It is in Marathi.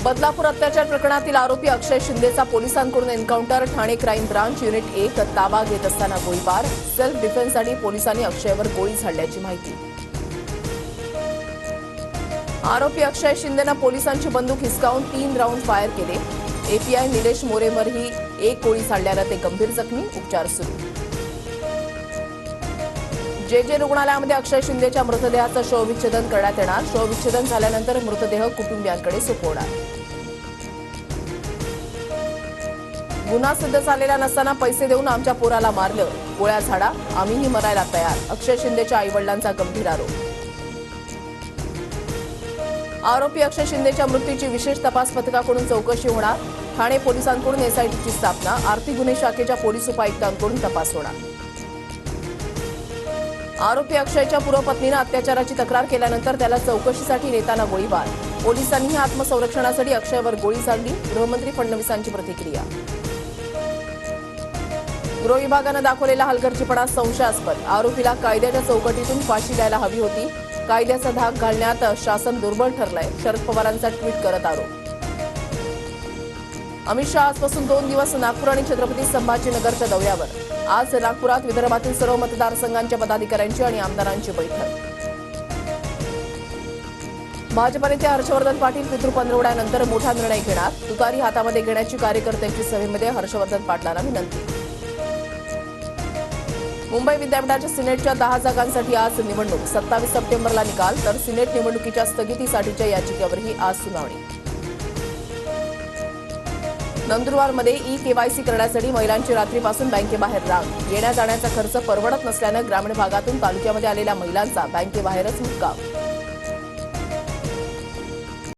बदलापूर अत्याचार प्रकरणातील आरोपी अक्षय शिंदेचा पोलिसांकडून encounter. Thane crime branch unit 1 ताबा घेत असताना गोळीबार. सेल्फ डिफेन्ससाठी पोलिसांनी अक्षयवर गोळी झाडल्याची माहिती. आरोपी अक्षय शिंदेनं पोलिसांची बंदूक हिसकावून 3 राऊंड फायर केले. एपीआय निलेश मोरेवरही 1 गोळी झाडल्यानं ते गंभीर जखमी. उपचार सुरू. जे रुग्णालयामध्ये अक्षय शिंदेच्या मृतदेहाचं शवविच्छेदन करण्यात येणार. शवविच्छेदन झाल्यानंतर मृतदेह कुटुंबियांकडे सोपवणार. गुन्हा सिद्ध झालेला नसताना पैसे देऊन आमच्या पोराला मारलं. गोळ्या झाडा, आम्हीही मरायला तयार. अक्षय शिंदेच्या आईवडिलांचा गंभीर आरोप. आरोपी अक्षय शिंदेच्या मृत्यूची विशेष तपास पथकाकडून चौकशी होणार. ठाणे पोलिसांकडून एसआयटीची स्थापना. आर्थिक गुन्हे शाखेच्या पोलीस उपायुक्तांकडून तपास होणार. आरोपी अक्षयच्या पूर्वपत्नीनं अत्याचाराची तक्रार केल्यानंतर त्याला चौकशीसाठी नेताना गोळीबार. पोलिसांनीही आत्मसंरक्षणासाठी अक्षयवर गोळी झाडली. गृहमंत्री फडणवीसांची प्रतिक्रिया. गृह विभागानं दाखवलेला हलगर्जीपणा संशयास्पद. आरोपीला कायद्याच्या चौकटीतून फाशी द्यायला हवी होती. कायद्याचा धाक घालण्यात शासन दुर्बळ ठरलंय. शरद पवारांचा ट्विट करत आरोप. अमित शहा आजपासून 2 दिवस नागपूर आणि छत्रपती संभाजीनगरच्या दौऱ्यावर. आज नागपुरात विदर्भातील सर्व मतदारसंघांच्या पदाधिकाऱ्यांची आणि आमदारांची बैठक. भाजप नेते हर्षवर्धन पाटील पितृपंधरवड्यानंतर मोठा निर्णय घेणार. तुतारी हातामध्ये घेण्याची कार्यकर्त्यांची सभेमध्ये हर्षवर्धन पाटलांना विनंती. मुंबई विद्यापीठाच्या सिनेटच्या 10 जागांसाठी आज निवडणूक. 27 सप्टेंबरला निकाल. तर सिनेट निवडणुकीच्या स्थगितीसाठीच्या याचिकेवरही आज सुनावणी. नंदुरबारमध्ये ई-केवायसी करण्यासाठी महिलांची रात्रीपासून बँकेबाहेर रांग. येण्या जाण्याचा खर्च परवडत नसल्यानं ग्रामीण भागातून तालुक्यामध्ये आलेल्या महिलांचा बँकेबाहेरच मुक्काम.